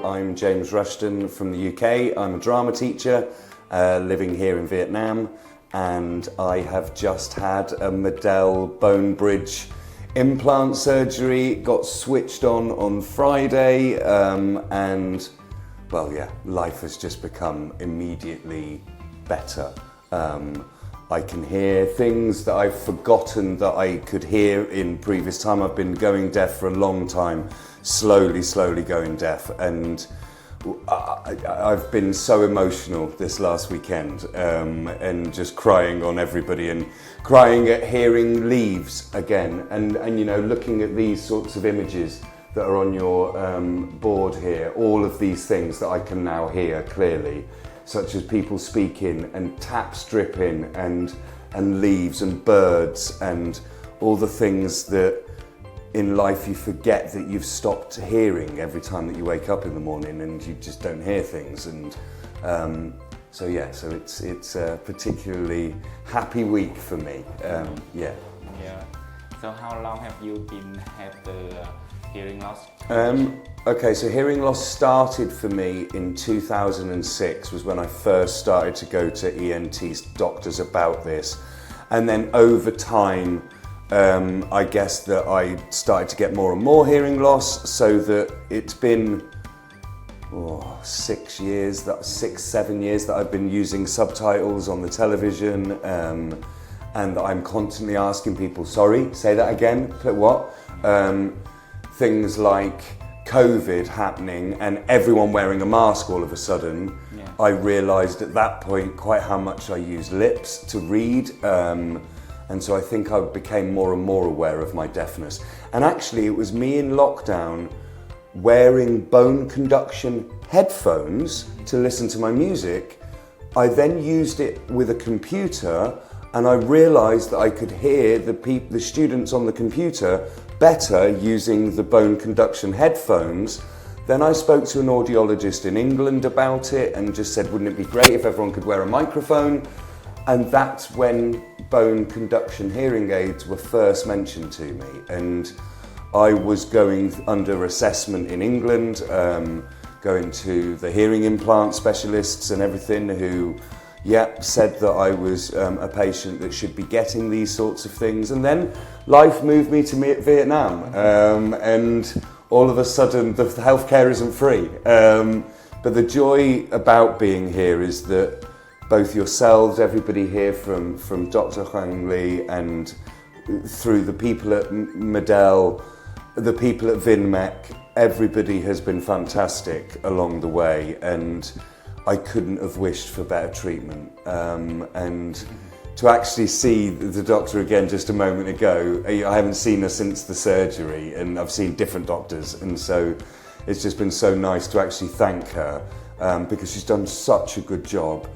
I'm James Rushton from the UK. I'm a drama teacher living here in Vietnam, and I have just had a Medell Bonebridge implant surgery. Got switched on Friday, and well, yeah, life has just become immediately better. I can hear things that I've forgotten that I could hear in previous time. I've been going deaf for a long time, slowly going deaf, and I've been so emotional this last weekend, and just crying on everybody and crying at hearing leaves again, and you know, looking at these sorts of images that are on your board here, all of these things that I can now hear clearly, such as people speaking and taps dripping and leaves and birds and all the things that in life you forget that you've stopped hearing every time that you wake up in the morning and you just don't hear things. And so it's a particularly happy week for me. Yeah. So how long have you been have the hearing loss? Okay, so hearing loss started for me in 2006, was when I first started to go to ENT doctors about this. And then over time, I guess that I started to get more and more hearing loss, so that it's been 6 years, 7 years that I've been using subtitles on the television, and I'm constantly asking people, sorry, say that again, what? Things like COVID happening and everyone wearing a mask all of a sudden, I realised at that point quite how much I use lips to read, and so I think I became more and more aware of my deafness. And actually it was me in lockdown wearing bone conduction headphones to listen to my music. I then used it with a computer, and I realised that I could hear the students on the computer better using the bone conduction headphones. Then I spoke to an audiologist in England about it and just said, wouldn't it be great if everyone could wear a microphone? And that's when bone conduction hearing aids were first mentioned to me. And I was going under assessment in England, going to the hearing implant specialists and everything, who said that I was a patient that should be getting these sorts of things. And then life moved me to Vietnam, and all of a sudden the healthcare isn't free. But the joy about being here is that both yourselves, everybody here from Dr. Hong Lee, and through the people at Medell, the people at Vinmec, everybody has been fantastic along the way, and I couldn't have wished for better treatment. And to actually see the doctor again just a moment ago, I haven't seen her since the surgery, and I've seen different doctors, and so it's just been so nice to actually thank her, because she's done such a good job.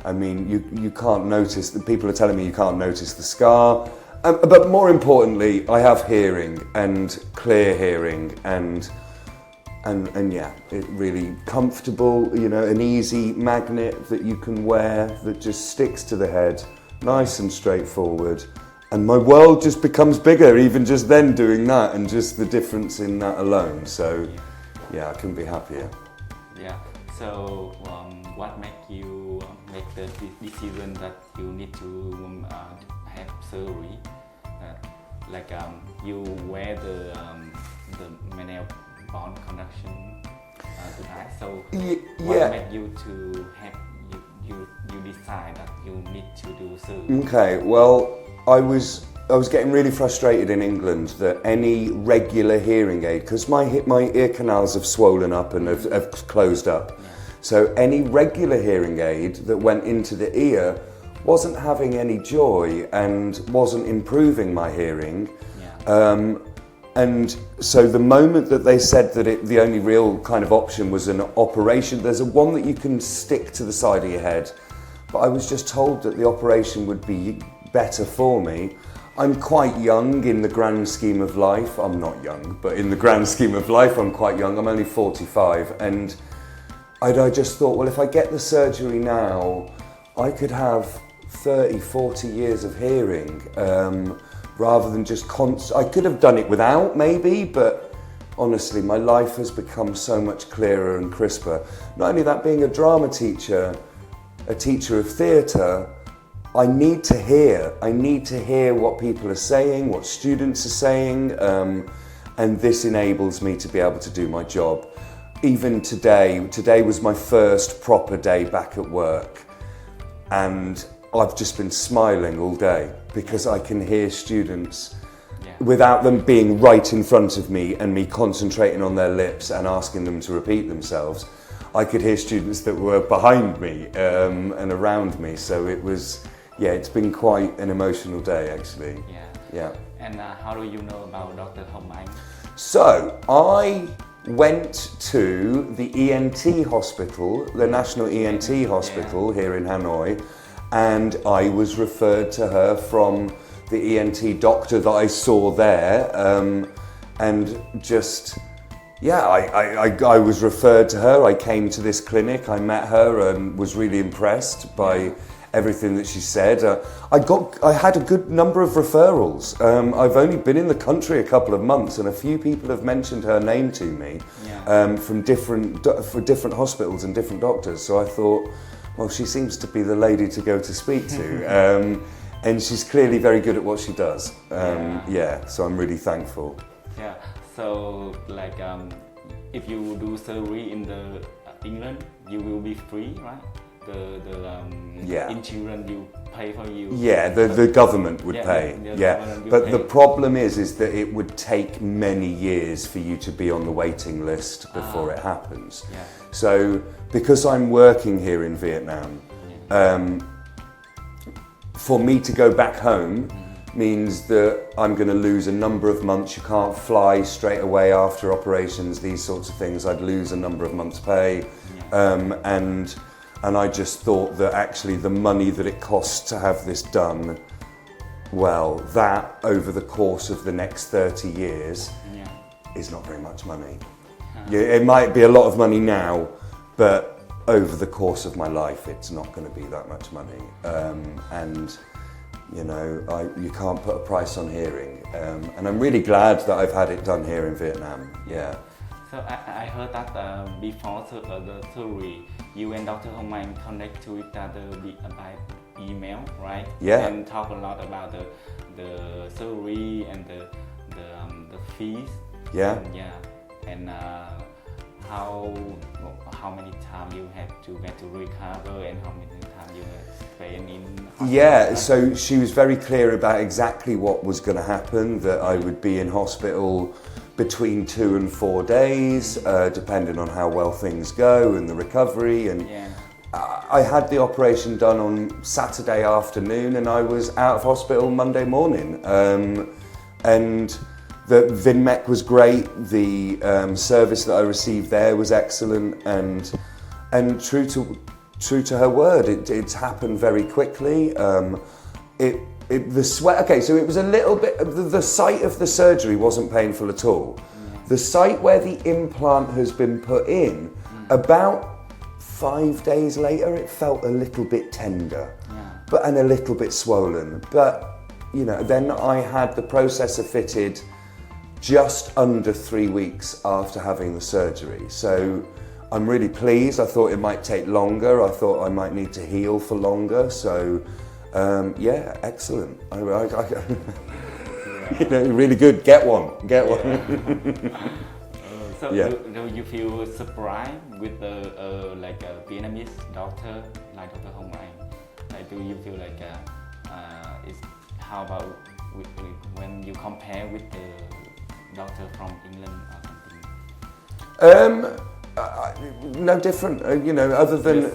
I mean, you can't notice, people are telling me you can't notice the scar, but more importantly, I have hearing, and clear hearing, and yeah, it really comfortable, you know, an easy magnet that you can wear that just sticks to the head, nice and straightforward. And my world just becomes bigger, even just then doing that, and just the difference in that alone. So yeah, I couldn't be happier. Yeah, so what make you make the decision that you need to have surgery? You wear the manual bone conduction device. So what made you to have you decide that you need to do surgery? Okay, well, I was getting really frustrated in England that any regular hearing aid, because my ear canals have swollen up and have closed up, so any regular hearing aid that went into the ear wasn't having any joy and wasn't improving my hearing. And so the moment that they said that the only real kind of option was an operation, there's one that you can stick to the side of your head, but I was just told that the operation would be better for me. I'm quite young in the grand scheme of life. I'm not young, but in the grand scheme of life, I'm quite young. I'm only 45, and I just thought, well, if I get the surgery now, I could have 30, 40 years of hearing, rather than just I could have done it without, maybe, but honestly, my life has become so much clearer and crisper. Not only that, being a drama teacher, a teacher of theatre, I need to hear what people are saying, what students are saying, and this enables me to be able to do my job. Even today was my first proper day back at work, and I've just been smiling all day because I can hear students without them being right in front of me and me concentrating on their lips and asking them to repeat themselves. I could hear students that were behind me and around me, so it was, it's been quite an emotional day actually. Yeah. And how do you know about Dr. Hồng Anh? So, I went to the ENT hospital, the National ENT hospital here in Hanoi, and I was referred to her from the ENT doctor that I saw there, and just, I was referred to her. I came to this clinic, I met her and was really impressed by everything that she said. I had a good number of referrals. I've only been in the country a couple of months, and a few people have mentioned her name to me from different hospitals and different doctors. So I thought, well, she seems to be the lady to go to speak to, and she's clearly very good at what she does. So I'm really thankful. Yeah. So like, if you do surgery in England, you will be free, right? The insurance you pay for you. Yeah, the government would pay. But the problem is that it would take many years for you to be on the waiting list before it happens. So because I'm working here in Vietnam, for me to go back home means that I'm going to lose a number of months. You can't fly straight away after operations, these sorts of things. I'd lose a number of months' pay, and I just thought that actually the money that it costs to have this done, well, that over the course of the next 30 years is not very much money. It might be a lot of money now, but over the course of my life, it's not going to be that much money. And you can't put a price on hearing. And I'm really glad that I've had it done here in Vietnam. Yeah. So I heard that before the surgery, you and Dr. Hồng Anh connect to each other by email, right? Yeah. And talk a lot about the surgery and the fees. Yeah. And how many times you had to get to recover, and how many times you spent in hospital? Yeah. So she was very clear about exactly what was going to happen. That I would be in hospital between 2 and 4 days, depending on how well things go and the recovery. And I had the operation done on Saturday afternoon, and I was out of hospital Monday morning. And the Vinmec was great. The service that I received there was excellent, and true to her word, it's happened very quickly. The sweat. Okay, so it was a little bit. The site of the surgery wasn't painful at all. The site where the implant has been put in, about 5 days later, it felt a little bit tender, and a little bit swollen. But then I had the processor fitted just under 3 weeks after having the surgery. So I'm really pleased. I thought it might take longer. I thought I might need to heal for longer. So. Excellent. Really good. Get one. So do you feel surprised with a Vietnamese doctor like Dr. Hồng Anh? Like, do you feel like how about when you compare with the doctor from England or something? No different, other than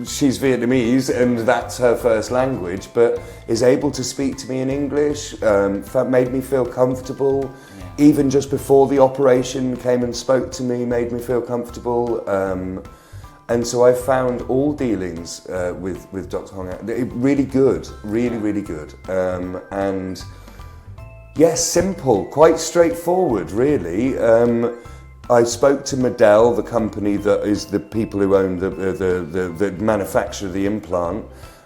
she's Vietnamese and that's her first language, but is able to speak to me in English, made me feel comfortable. Even just before the operation, came and spoke to me, made me feel comfortable. And so I found all dealings with Dr. Hồng Anh really good, really good. And yes, simple, quite straightforward, really. I spoke to Model, the company that is the people who own the manufacture the implant,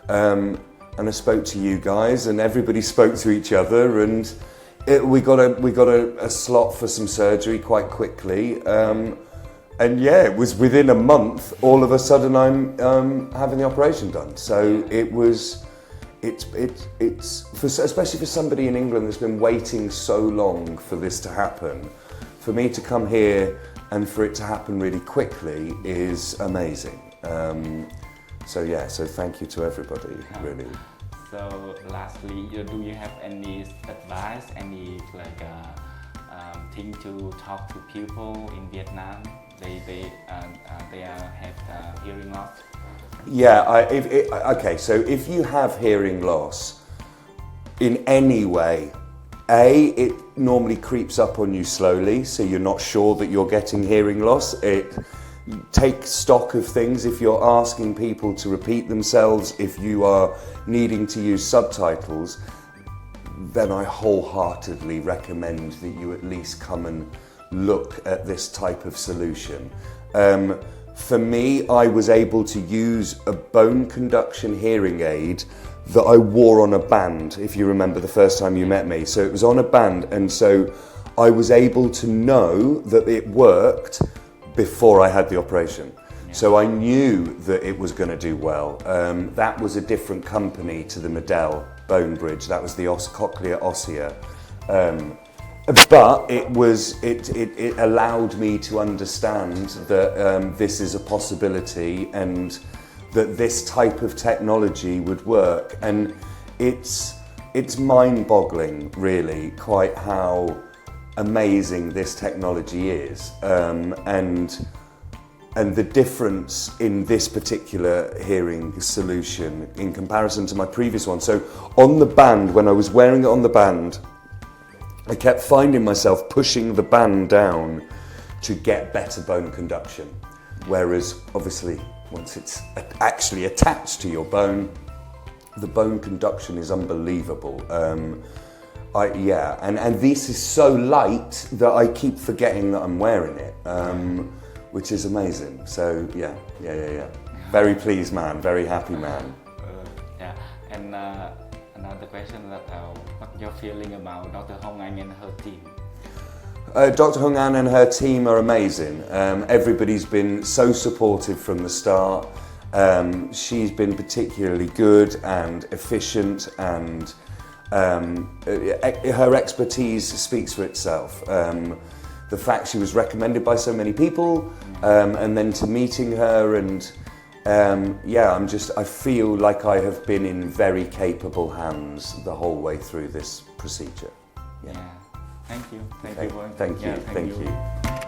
and I spoke to you guys, and everybody spoke to each other, and We got a slot for some surgery quite quickly, and yeah, it was within a month. All of a sudden, I'm having the operation done. So it's especially for somebody in England that's been waiting so long for this to happen. For me to come here and for it to happen really quickly is amazing. So thank you to everybody, really. So lastly, do you have any advice, any thing to talk to people in Vietnam? They have hearing loss. Yeah. Okay. So if you have hearing loss in any way, it normally creeps up on you slowly, so you're not sure that you're getting hearing loss. Take stock of things. If you're asking people to repeat themselves, if you are needing to use subtitles, then I wholeheartedly recommend that you at least come and look at this type of solution. For me, I was able to use a bone conduction hearing aid that I wore on a band, if you remember the first time you met me. So it was on a band, and so I was able to know that it worked before I had the operation. Yeah. So I knew that it was going to do well. That was a different company to the Model Bonebridge. That was the Cochlear Ossea. But it allowed me to understand that this is a possibility and that this type of technology would work. And it's mind-boggling, really, quite how amazing this technology is, and the difference in this particular hearing solution in comparison to my previous one. So on the band, when I was wearing it on the band, I kept finding myself pushing the band down to get better bone conduction, whereas obviously once it's actually attached to your bone, the bone conduction is unbelievable. And this is so light that I keep forgetting that I'm wearing it, which is amazing. So yeah. Very pleased man, very happy man. And another question that what your feeling about Dr. Hồng Anh and her team? Dr. Hồng Anh and her team are amazing. Everybody's been so supportive from the start. She's been particularly good and efficient, and her expertise speaks for itself. The fact she was recommended by so many people, and then to meeting her, and I feel like I have been in very capable hands the whole way through this procedure. Yeah. Thank you. Thank you.